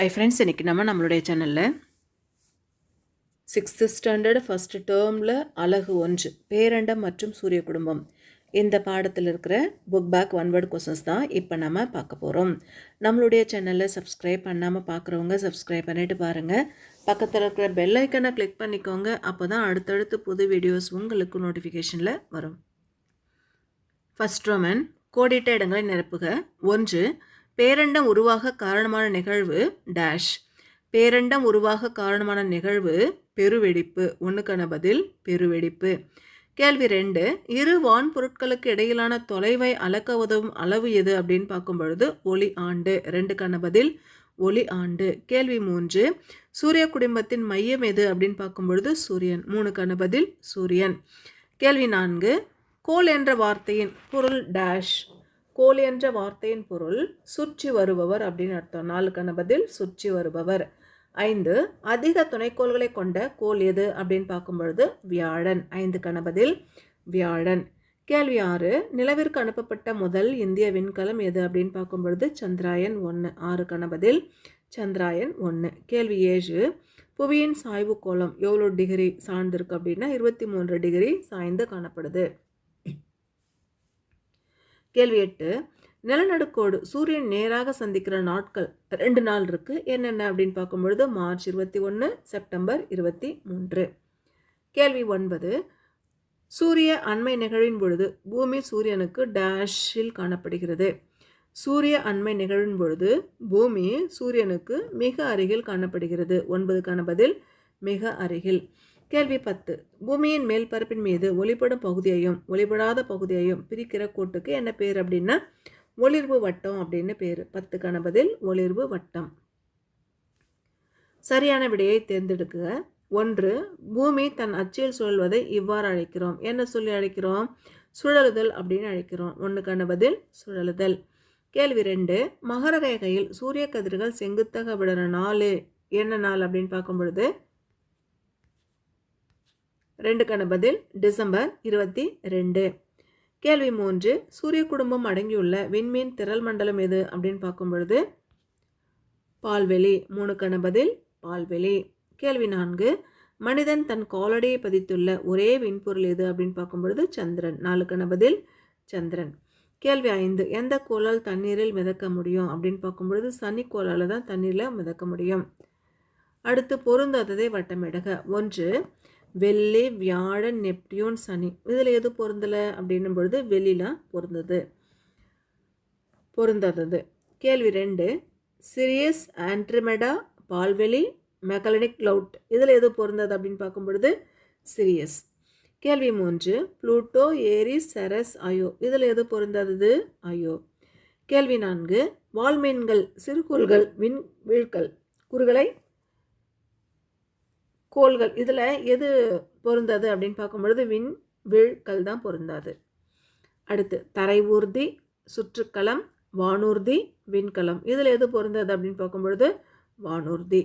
ஐ friends, இன்றைக்கி நம்மளுடைய சேனலில் 6th ஸ்டாண்டர்ட் ஃபஸ்ட் டேர்மில் அலகு 1 பேரண்டம் மற்றும் சூரிய குடும்பம் இந்த பாடத்தில் இருக்கிற book back one word questions தான் இப்போ நம்ம பார்க்க போகிறோம். நம்மளுடைய சேனலில் சப்ஸ்கிரைப் பண்ணாமல் பார்க்குறவங்க சப்ஸ்கிரைப் பண்ணிவிட்டு பாருங்கள். பக்கத்தில் இருக்கிற பெல் ஐக்கனை கிளிக் பண்ணிக்கோங்க. அப்போ தான் அடுத்தடுத்து புது வீடியோஸ் உங்களுக்கு நோட்டிஃபிகேஷனில் வரும். ஃபர்ஸ்ட் ரோமன் கோடிட்ட இடங்களை நிரப்புக. 1. பேரண்டம் உருவாக காரணமான நிகழ்வு டேஷ். பேரண்டம் உருவாக காரணமான நிகழ்வு பெருவெடிப்பு. ஒன்றுக்கான பதில் பெருவெடிப்பு. கேள்வி 2. இரு வான்பொருட்களுக்கு இடையிலான தொலைவை அளக்க உதவும் அளவு எது அப்படின்னு பார்க்கும் பொழுது ஒளி ஆண்டு. 2க்கான பதில் ஒளி ஆண்டு. கேள்வி 3. சூரிய குடும்பத்தின் மையம் எது அப்படின்னு பார்க்கும் பொழுது சூரியன். 3க்கான பதில் சூரியன். கேள்வி 4. கோல் என்ற வார்த்தையின் பொருள் டேஷ். கோல் என்ற வார்த்தையின் பொருள் சுற்றி வருபவர் அப்படின்னு அர்த்தம். 4க்கான பதில் சுற்றி வருபவர். 5. அதிக துணைக்கோள்களை கொண்ட கோள் எது அப்படின்னு பார்க்கும் பொழுது வியாழன். 5க்கான பதில் வியாழன். கேள்வி 6. நிலவிற்கு அனுப்பப்பட்ட முதல் இந்திய விண்கலம் எது அப்படின்னு பார்க்கும் பொழுது சந்திராயன் 1. 6க்கான பதில் சந்திராயன் 1. கேள்வி 7. புவியின் சாய்வு கோளம் எவ்வளோ டிகிரி சார்ந்திருக்கு அப்படின்னா 23 டிகிரி சாய்ந்து காணப்படுது. கேள்வி 8. நிலநடுக்கோடு சூரியன் நேராக சந்திக்கிற நாட்கள் 2 நாள் இருக்குது. என்னென்ன அப்படின்னு பார்க்கும்பொழுது மார்ச் 21, செப்டம்பர் 23. கேள்வி 9. சூரிய அண்மை நிகழ்வின் பொழுது பூமி சூரியனுக்கு டேஷில் காணப்படுகிறது. சூரிய அண்மை நிகழ்வின் பொழுது பூமி சூரியனுக்கு மிக அருகில் காணப்படுகிறது. 9க்கான பதில் மிக அருகில். கேள்வி 10. பூமியின் மேல் பரப்பின் மீது ஒளிப்படும் பகுதியையும் ஒளிப்படாத பகுதியையும் பிரிக்கிற கோட்டுக்கு என்ன பேர் அப்படின்னா ஒளிர்வு வட்டம் அப்படின்னு பேர். 10க்கான பதில் ஒளிர்வு வட்டம். சரியான விடையை தேர்ந்தெடுക്കുക. 1. பூமி தன் அச்சில் சுழல்வதை இவ்வாறு அழைக்கிறோம். என்ன சொல்லி அழைக்கிறோம்? சுழலுதல் அப்படின்னு அழைக்கிறோம். 1க்கான பதில் சுழலுதல். கேள்வி 2. மகர ரேகையில் சூரிய கதிர்கள் செங்குத்தாக விடுற நாள் என்ன நாள் அப்படின்னு பார்க்கும் பொழுது 2க்கான பதில் டிசம்பர் 22. கேள்வி 3. சூரிய குடும்பம் அடங்கியுள்ள விண்மீன் திரள் மண்டலம் எது அப்படின்னு பார்க்கும் பொழுது பால்வெளி. 3க்கான பதில் பால்வெளி. கேள்வி 4. மனிதன் தன் காலடியை பதித்துள்ள ஒரே விண்பொருள் எது அப்படின்னு பார்க்கும் பொழுது சந்திரன். 4க்கான பதில் சந்திரன். கேள்வி 5. எந்த கோளால் தண்ணீரில் மிதக்க முடியும் அப்படின்னு பார்க்கும் பொழுது சனி கோளால் தான் தண்ணீரில் மிதக்க முடியும். அடுத்து பொருந்தாததை வட்டமிடுக. 1. வெள்ளி, வியாழன், நெப்டியூன், சனி இதில் எது பொருந்தலை அப்படின்னும் பொழுது வெள்ளிலாம் பொருந்தாதது. கேள்வி 2. சிரியஸ், ஆண்ட்ரோமெடா, பால்வெளி, மெக்கலனிக் கிளவுட் இதில் எது பொருந்தது அப்படின்னு பார்க்கும் பொழுது சிரியஸ். கேள்வி 3. புளூட்டோ, ஏரிஸ், செரஸ், அயோ இதில் எது பொருந்தாதது அயோ. கேள்வி 4. வால்மீன்கள், சிறுகோள்கள், விண்வீழ்கள், குறுகலை கோள்கள் இதில் எது பொருந்தாது அப்படின்னு பார்க்கும்பொழுது விண்வீழ்கள் தான் பொருந்தாது. அடுத்து தரை ஊர்தி, சுற்றுக்களம், வானூர்தி, விண்கலம் இதில் எது பொருந்தாது அப்படின்னு பார்க்கும்பொழுது வானூர்தி.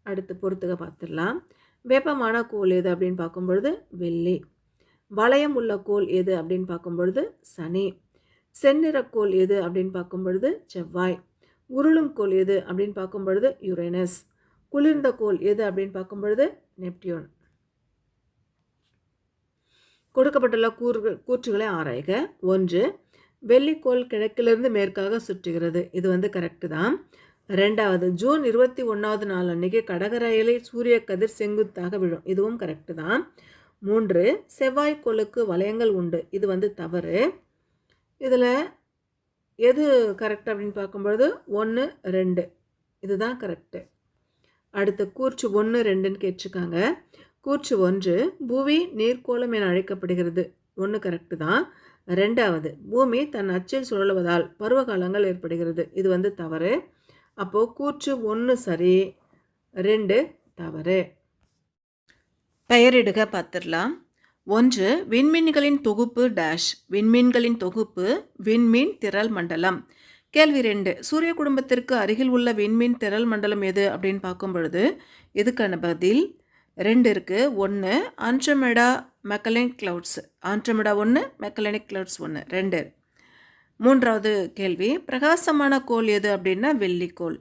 அடுத்து பொறுத்துக பார்த்துடலாம். வெப்பமான கோள் எது அப்படின்னு பார்க்கும்பொழுது வெள்ளி. வளையம் உள்ள கோள் எது அப்படின்னு பார்க்கும்பொழுது சனி. செந்நிறக்கோள் எது அப்படின்னு பார்க்கும்பொழுது செவ்வாய். உருளும் கோள் எது அப்படின்னு பார்க்கும்பொழுது யுரேனஸ். குளிர்ந்த கோள் எது அப்படின்னு பார்க்கும் பொழுது நெப்டியூன். கொடுக்கப்பட்டுள்ள கூற்றுகளை ஆராய்க. 1. வெள்ளிக்கோள் கிழக்கிலிருந்து மேற்காக சுற்றுகிறது. இது கரெக்டு தான். 2. ஜூன் 21வது நாள் அன்னைக்கு கடகரையிலே சூரிய கதிர் செங்குத்தாக விழும். இதுவும் கரெக்டு தான். 3. செவ்வாய்க்கோளுக்கு வளையங்கள் உண்டு. இது தவறு. இதில் எது கரெக்ட் அப்படின்னு பார்க்கும்பொழுது 1, 2 இதுதான் கரெக்டு. அடுத்து கூற்று 1, 2ன்னு கேட்டிருக்காங்க. கூற்று 1. பூமி நீர்க்கோளம் என அழைக்கப்படுகிறது. 1 கரெக்டு தான். 2. பூமி தன் அச்சில் சுழலுவதால் பருவகாலங்கள் ஏற்படுகிறது. இது தவறு. அப்போது கூற்று 1 சரி, 2 தவறு. பெயரிடுக பார்த்துடலாம். 1. விண்மீன்களின் தொகுப்பு டேஷ். விண்மீன்களின் தொகுப்பு விண்மீன் திரள் மண்டலம். கேள்வி 2. சூரிய குடும்பத்திற்கு அருகில் உள்ள விண்மீன் திரள் மண்டலம் எது அப்படின்னு பார்க்கும் பொழுது இதுக்கான பதில் 2 இருக்குது. 1 Andromeda, Magellanic clouds. Andromeda 1, Magellanic clouds 1, 2. 3வது கேள்வி பிரகாசமான கோள் எது அப்படின்னா வெள்ளிக்கோள்.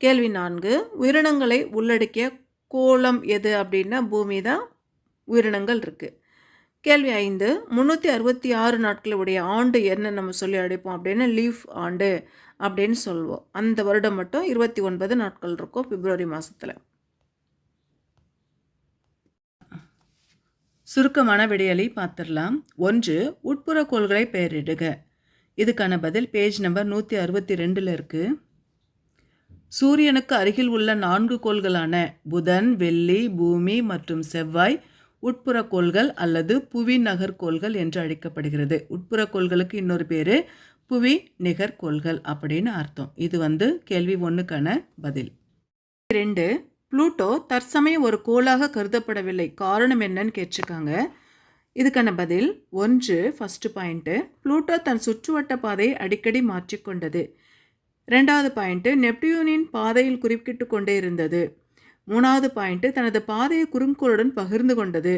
கேள்வி 4, உயிரினங்களை உள்ளடக்கிய கோளம் எது அப்படின்னா பூமி தான் உயிரினங்கள் இருக்குது. கேள்வி 5, 366 நாட்கள் உடைய ஆண்டு என்ன நம்ம சொல்லி அழைப்போம் அப்படின்னா லீஃப் ஆண்டு அப்படின்னு சொல்லுவோம். அந்த வருடம் மட்டும் 29 நாட்கள் இருக்கும் பிப்ரவரி மாதத்தில். சுருக்கமான விடையலை பார்த்துடலாம். 1, உட்புற கோள்களை பெயரிடுக. இதுக்கான பதில் பேஜ் நம்பர் 162 இருக்குது. சூரியனுக்கு அருகில் உள்ள 4 கோள்களான புதன், வெள்ளி, பூமி மற்றும் செவ்வாய் உட்புற கோள்கள் அல்லது புவி நகர்கோள்கள் என்று அழைக்கப்படுகிறது. உட்புற கோள்களுக்கு இன்னொரு பேர் புவி நிகர்கோள்கள் அப்படின்னு அர்த்தம். இது கேள்வி 1க்கான பதில். 2, புளூட்டோ தற்சமயம் ஒரு கோளாக கருதப்படவில்லை, காரணம் என்னன்னு கேட்டிருக்காங்க. இதுக்கான பதில் 1, ஃபர்ஸ்ட் பாயிண்ட்டு, புளூட்டோ தன் சுற்றுவட்ட பாதையை அடிக்கடி மாற்றிக்கொண்டது. 2வது பாயிண்ட்டு, நெப்டியூனின் பாதையில் குறுக்கிட்டு கொண்டே இருந்தது. 3வது பாயிண்ட்டு, தனது பாதையை குறுங்கோளுடன் பகிர்ந்து கொண்டது.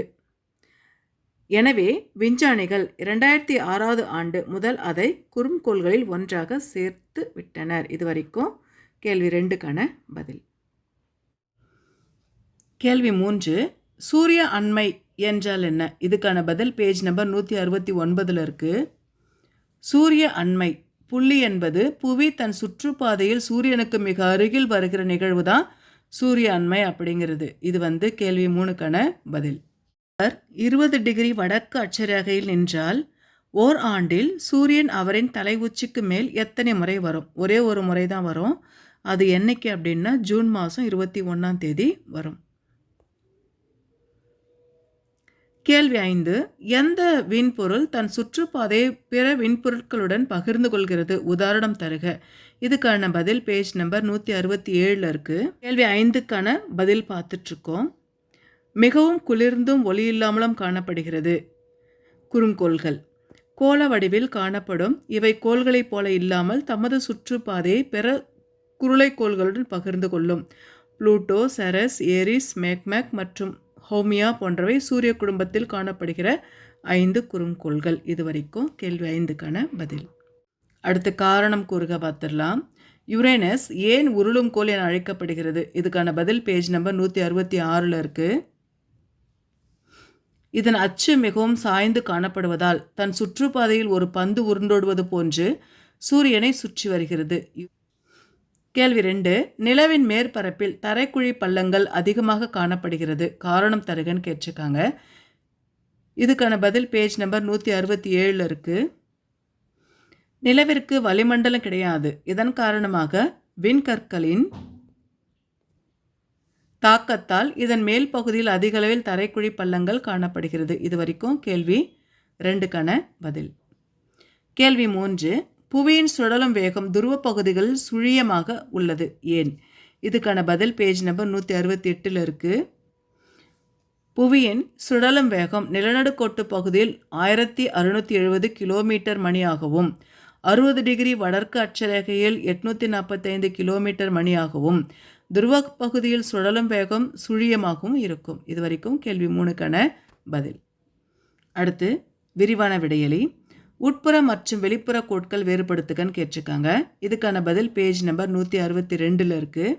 எனவே விஞ்ஞானிகள் 2006 ஆண்டு முதல் அதை குறுங்கோள்களில் ஒன்றாக சேர்த்து விட்டனர். இதுவரைக்கும் கேள்வி 2க்கான பதில். கேள்வி 3, சூரிய அண்மை என்றால் என்ன? இதுக்கான பதில் பேஜ் நம்பர் 169 இருக்குது. சூரிய அண்மை புள்ளி என்பது புவி தன் சுற்றுப்பாதையில் சூரியனுக்கு மிக அருகில் வருகிற நிகழ்வு தான் சூரிய அண்மை அப்படிங்கிறது. இது கேள்வி 3க்கான பதில். 20 டிகிரி வடக்கு அட்சரேகையில் நின்றால் ஓர் ஆண்டில் சூரியன் அவரின் தலை உச்சிக்கு மேல் எத்தனை முறை வரும்? ஒரே ஒரு முறை தான் வரும். அது என்னைக்கு அப்படின்னா ஜூன் மாதம் 21ஆம் தேதி வரும். கேள்வி 5, எந்த விண்பொருள் தன் சுற்றுப்பாதையை பிற விண்பொருட்களுடன் பகிர்ந்து கொள்கிறது? உதாரணம் தருக. இதுக்கான பதில் பேஜ் நம்பர் 167 இருக்குது. கேள்வி 5க்கான பதில் பார்த்துட்ருக்கோம். மிகவும் குளிர்ந்தும் ஒளி இல்லாமலும் காணப்படுகிறது. குறுங்கோள்கள் கோள வடிவில் காணப்படும். இவை கோள்களைப் போல இல்லாமல் தமது சுற்றுப்பாதையை பிற குருளைக்கோள்களுடன் பகிர்ந்து கொள்ளும். புளூட்டோ, செரஸ், ஏரிஸ், மேக்மேக் மற்றும் ஹோமியா போன்றவை சூரிய குடும்பத்தில் காணப்படுகிற 5 குறுங்கோள்கள். இதுவரைக்கும் கேள்வி 5க்கான பதில். அடுத்து காரணம் கூறுக பார்த்துடலாம். யுரேனஸ் ஏன் உருளும் கோள் என அழைக்கப்படுகிறது? இதுக்கான பதில் பேஜ் நம்பர் 166 இருக்குது. இதன் அச்சு மிகவும் சாய்ந்து காணப்படுவதால் தன் சுற்றுப்பாதையில் ஒரு பந்து உருண்டோடுவது போன்று சூரியனை சுற்றி வருகிறது. கேள்வி 2, நிலவின் மேற்பரப்பில் தரைக்குழி பள்ளங்கள் அதிகமாக காணப்படுகிறது. காரணம் தருகன்னு கேட்டிருக்காங்க. இதுக்கான பதில் பேஜ் நம்பர் 167 இருக்குது. நிலவிற்கு வளிமண்டலம் கிடையாது. இதன் காரணமாக விண்கற்களின் தாக்கத்தால் இதன் மேல் பகுதியில் அதிக அளவில் தரைக்குழி பள்ளங்கள் காணப்படுகிறது. இதுவரைக்கும் கேள்வி 2க்கான பதில். கேள்வி 3, புவியின் சுழலும் வேகம் துருவ பகுதிகளில் சுழியமாக உள்ளது ஏன்? இதுக்கான பதில் பேஜ் நம்பர் 168 இருக்குது. புவியின் சுழலும் வேகம் நிலநடுக்கோட்டு பகுதியில் 1670 கிலோமீட்டர் மணியாகவும் 60 டிகிரி வடக்கு அட்சரேகையில் 845 கிலோமீட்டர் மணியாகவும் துருவ பகுதியில் சுழலும் வேகம் சுழியமாகவும் இருக்கும். இதுவரைக்கும் கேள்வி 3க்கான பதில். அடுத்து விரிவான விடையலி. உட்புற மற்றும் வெளிப்புற கோட்கள் வேறுபடுத்துகன்னு கேட்டிருக்காங்க. இதுக்கான பதில் பேஜ் நம்பர் 162 இருக்குது.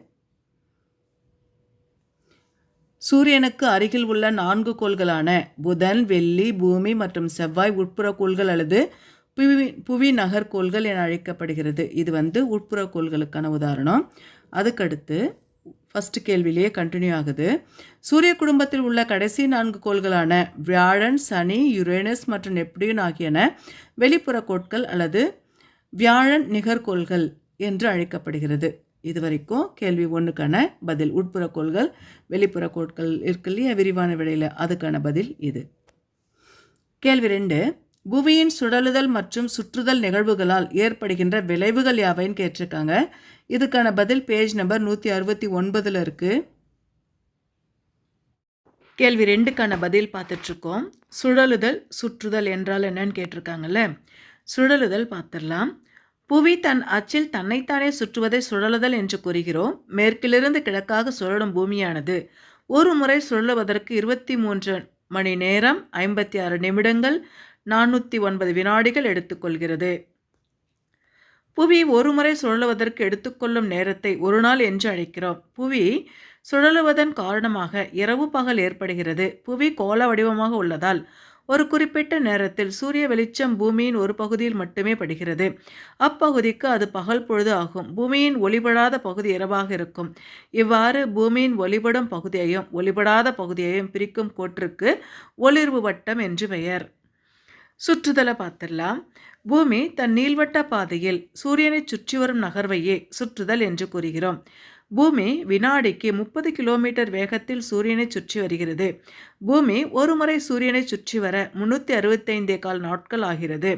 சூரியனுக்கு அருகில் உள்ள 4 கோள்களான புதன், வெள்ளி, பூமி மற்றும் செவ்வாய் உட்புற கோள்கள் அல்லது புவி நகர்கோள்கள் என அழைக்கப்படுகிறது. இது உட்புற கோள்களுக்கான உதாரணம். அதுக்கடுத்து ஃபஸ்ட்டு கேள்வியிலேயே கண்டினியூ ஆகுது. சூரிய குடும்பத்தில் உள்ள கடைசி 4 கோள்களான வியாழன், சனி, யுரேனஸ் மற்றும் நெப்டியூன் ஆகியன வெளிப்புற கோட்கள் அல்லது வியாழன் நிகர்கோள்கள் என்று அழைக்கப்படுகிறது. இதுவரைக்கும் கேள்வி 1க்கான பதில். உட்புற கோள்கள் வெளிப்புற கோட்கள் இருக்கு இல்லையா விரிவான விடையில், அதுக்கான பதில் இது. கேள்வி 2, புவியின் சுழலுதல் மற்றும் சுற்றுதல் நிகழ்வுகளால் ஏற்படுகின்ற விளைவுகள் யாவைன்னு கேட்டிருக்காங்க. இதுக்கான பதில் பேஜ் நம்பர் 169 இருக்குது. கேள்வி 2க்கான பதில் பார்த்துட்ருக்கோம். சுழலுதல் சுற்றுதல் என்றால் என்னன்னு கேட்டிருக்காங்கல்ல. சுழலுதல் பார்த்துடலாம். புவி தன் அச்சில் தன்னைத்தானே சுற்றுவதை சுழலுதல் என்று கூறுகிறோம். மேற்கிலிருந்து கிழக்காக சுழலும் பூமியானது ஒரு முறை சுழலுவதற்கு 23 மணி நேரம் 56 நிமிடங்கள் 409 வினாடிகள் எடுத்துக்கொள்கிறது. புவி ஒரு முறை சுழலுவதற்கு எடுத்துக்கொள்ளும் நேரத்தை ஒரு நாள் என்று அழைக்கிறோம். புவி சுழலுவதன் காரணமாக இரவு பகல் ஏற்படுகிறது. புவி கோள வடிவமாக உள்ளதால் ஒரு குறிப்பிட்ட நேரத்தில் சூரிய வெளிச்சம் பூமியின் ஒரு பகுதியில் மட்டுமே படுகிறது. அப்பகுதிக்கு அது பகல் பொழுது ஆகும். பூமியின் ஒளிபடாத பகுதி இரவாக இருக்கும். இவ்வாறு பூமியின் ஒளிபடும் பகுதியையும் ஒளிபடாத பகுதியையும் பிரிக்கும் கோட்டிற்கு ஒளிர்வு வட்டம் என்று பெயர். சுற்றுதலை பார்த்துடலாம். பூமி தன் நீள்வட்ட பாதையில் சூரியனை சுற்றி வரும் நகர்வையே சுற்றுதல் என்று கூறுகிறோம். பூமி வினாடிக்கு 30 கிலோமீட்டர் வேகத்தில் சூரியனை சுற்றி வருகிறது. பூமி ஒரு முறை சூரியனை சுற்றி வர 365 நாட்கள் ஆகிறது.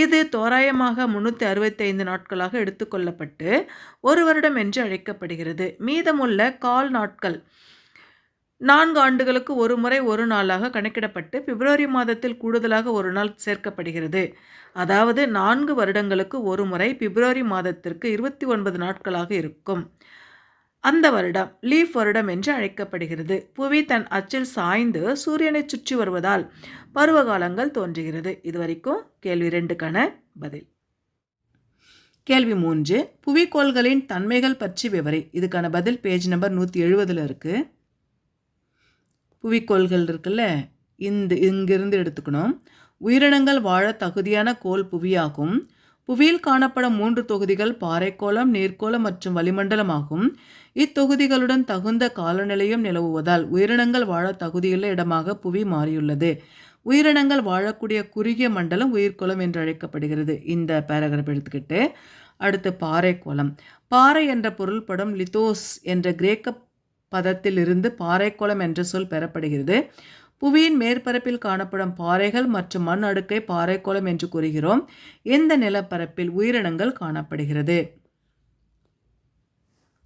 இது தோராயமாக 365 நாட்களாக எடுத்துக்கொள்ளப்பட்டு ஒரு வருடம் என்று அழைக்கப்படுகிறது. மீதமுள்ள கால் நாட்கள் 4 ஆண்டுகளுக்கு ஒரு முறை ஒரு நாளாக கணக்கிடப்பட்டு பிப்ரவரி மாதத்தில் கூடுதலாக ஒரு நாள் சேர்க்கப்படுகிறது. அதாவது 4 வருடங்களுக்கு ஒரு முறை பிப்ரவரி மாதத்திற்கு 29 நாட்களாக இருக்கும். அந்த வருடம் லீஃப் வருடம் என்று அழைக்கப்படுகிறது. புவி தன் அச்சில் சாய்ந்து சூரியனை சுற்றி வருவதால் பருவகாலங்கள் தோன்றுகிறது. இதுவரைக்கும் கேள்வி 2க்கான பதில். கேள்வி 3, புவிக்கோள்களின் தன்மைகள் பற்றி விவரி. இதுக்கான பதில் பேஜ் நம்பர் 170 இருக்கு. புவிக்கோள்கள் இருக்குல்ல, இங்கிருந்து எடுத்துக்கணும். உயிரினங்கள் வாழ தகுதியான கோள் புவியாகும். புவியில் காணப்படும் 3 தொகுதிகள் பாறைக்கோளம், நீர்க்கோளம் மற்றும் வளிமண்டலமாகும். இத்தொகுதிகளுடன் தகுந்த காலநிலையும் நிலவுவதால் உயிரினங்கள் வாழ தகுதியுள்ள இடமாக புவி மாறியுள்ளது. உயிரினங்கள் வாழக்கூடிய குறுகிய மண்டலம் உயிர்க்கோளம் என்று அழைக்கப்படுகிறது. இந்த பேராகிராஃப் எடுத்துக்கிட்டு அடுத்து பாறைக்கோளம். பாறை என்ற பொருள்படும் லித்தோஸ் என்ற கிரேக்க பதத்திலிருந்து பாறைக்கோளம் என்ற சொல் பெறப்படுகிறது. புவியின் மேற்பரப்பில் காணப்படும் பாறைகள் மற்றும் மண் அடுக்கை பாறைக்கோளம் என்று கூறுகிறோம். இந்த நிலப்பரப்பில் உயிரினங்கள் காணப்படுகிறது.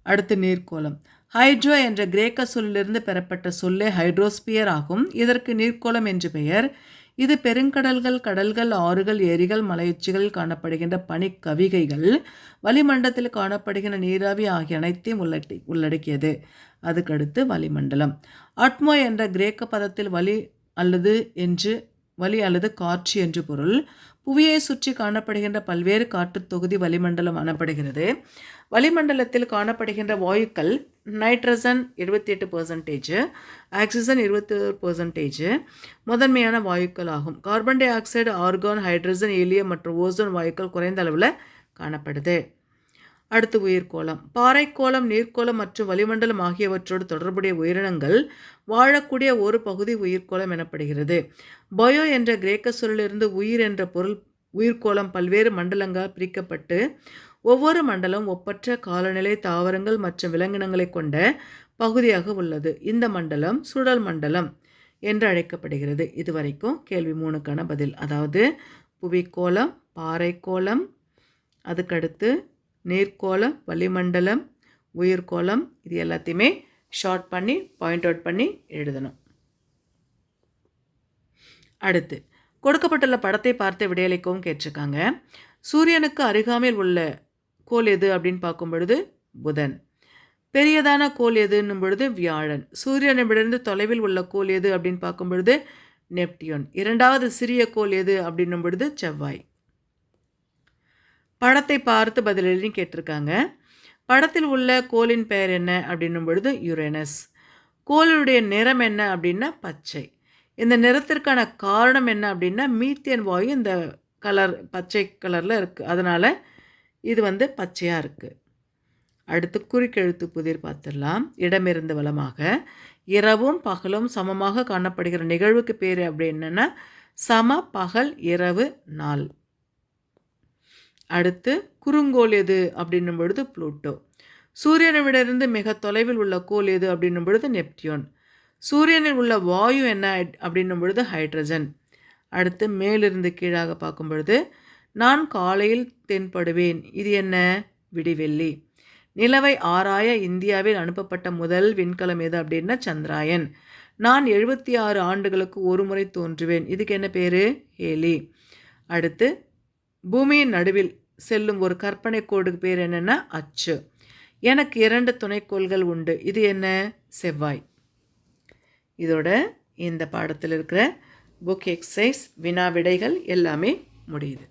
அடுத்து நீர்க்கோளம். ஹைட்ரோ என்ற கிரேக்க சொல்லிலிருந்து பெறப்பட்ட சொல்லே ஹைட்ரோஸ்பியர் ஆகும். இதற்கு நீர்க்கோளம் என்று பெயர். இது பெருங்கடல்கள், கடல்கள், ஆறுகள், ஏரிகள், மலையுச்சிகளில் காணப்படுகின்ற பனிக்கவிகைகள், வளிமண்டலத்தில் காணப்படுகின்ற நீராவி ஆகிய அனைத்தையும் உள்ளடக்கியது. அதுக்கடுத்து வளிமண்டலம். அட்மோ என்ற கிரேக்க பதத்தில் வலி அல்லது காற்று என்று பொருள். புவியை சுற்றி காணப்படுகின்ற பல்வேறு காற்று தொகுதி வளிமண்டலம் எனப்படுகிறது. வளிமண்டலத்தில் காணப்படுகின்ற வாயுக்கள் நைட்ரஜன் 78%, ஆக்சிஜன் 21% முதன்மையான வாயுக்கள் ஆகும். Carbon di oxide, argon, hydrogen, helium மற்றும் ஓசோன் வாயுக்கள் குறைந்த அளவில் காணப்படுது. அடுத்து உயிர்க்கோளம். பாறைக்கோளம், நீர்க்கோளம் மற்றும் வளிமண்டலம் ஆகியவற்றோடு தொடர்புடைய உயிரினங்கள் வாழக்கூடிய ஒரு பகுதி உயிர்க்கோளம் எனப்படுகிறது. பயோ என்ற கிரேக்க சொல்லிலிருந்து உயிர் என்ற பொருள் உயிர்க்கோளம் பல்வேறு மண்டலங்களால் பிரிக்கப்பட்டு ஒவ்வொரு மண்டலம் ஒப்பற்ற காலநிலை, தாவரங்கள் மற்றும் விலங்கினங்களை கொண்ட பகுதியாக உள்ளது. இந்த மண்டலம் சுழல் மண்டலம் என்று அழைக்கப்படுகிறது. இதுவரைக்கும் கேள்வி 3க்கான பதில். அதாவது புவிக்கோளம், பாறைக்கோளம், அதுக்கடுத்து நீர்க்கோளம், வளிமண்டலம், உயிர்க்கோளம், இது எல்லாத்தையுமே ஷார்ட் பண்ணி பாயிண்ட் அவுட் பண்ணி எழுதணும். அடுத்து கொடுக்கப்பட்டுள்ள படத்தை பார்த்து விடையளிக்கவும் கேட்டிருக்காங்க. சூரியனுக்கு அருகாமையில் உள்ள கோள் எது அப்படின்னு பார்க்கும் பொழுது புதன். பெரியதான கோள் எதுன்னும் பொழுது வியாழன். சூரியனிடமிருந்து தொலைவில் உள்ள கோள் எது அப்படின்னு பார்க்கும் பொழுது நெப்டியூன். 2வது சிறிய கோள் எது அப்படின்னும் பொழுது செவ்வாய். படத்தை பார்த்து பதில் எழுதி கேட்டிருக்காங்க. படத்தில் உள்ள கோளின் பெயர் என்ன அப்படின்னும் பொழுது யுரேனஸ். கோளுடைய நிறம் என்ன அப்படின்னா பச்சை. இந்த நிறத்திற்கான காரணம் என்ன அப்படின்னா மீத்தேன் வாயு இந்த கலர் பச்சை கலரில் இருக்குது, அதனால் இது பச்சையாக இருக்குது. அடுத்து குறுக்கெழுத்து புதிர் பார்த்துடலாம். இடமிருந்து வலமாக. இரவும் பகலும் சமமாக காணப்படுகிற நிகழ்வுக்கு பேர் அப்படி என்னென்னா சம பகல் இரவு நாள். அடுத்து குறுங்கோள் எது அப்படின்னும் பொழுது புளூட்டோ. சூரியனிடமிருந்து மிக தொலைவில் உள்ள கோள் எது அப்படின்னும் பொழுது நெப்டியூன். சூரியனில் உள்ள வாயு என்ன அப்படின்னும் பொழுது ஹைட்ரஜன். அடுத்து மேலிருந்து கீழாக பார்க்கும் பொழுது நான் காலையில் தென்படுவேன். இது என்ன? விடிவெள்ளி. நிலவை ஆராய இந்தியாவில் அனுப்பப்பட்ட முதல் விண்கலம் எது அப்படின்னா சந்திராயன். நான் 76 ஆண்டுகளுக்கு ஒரு முறை தோன்றுவேன். இதுக்கு என்ன பேர்? ஹேலி. அடுத்து பூமியின் நடுவில் செல்லும் ஒரு கற்பனை கோடுக்கு பேர் என்னென்னா அச்சு. எனக்கு 2 துணைக்கோள்கள் உண்டு. இது என்ன? செவ்வாய். இதோட இந்த பாடத்தில் இருக்கிற புக் எக்ஸசைஸ் வினா விடைகள் எல்லாமே முடியுது.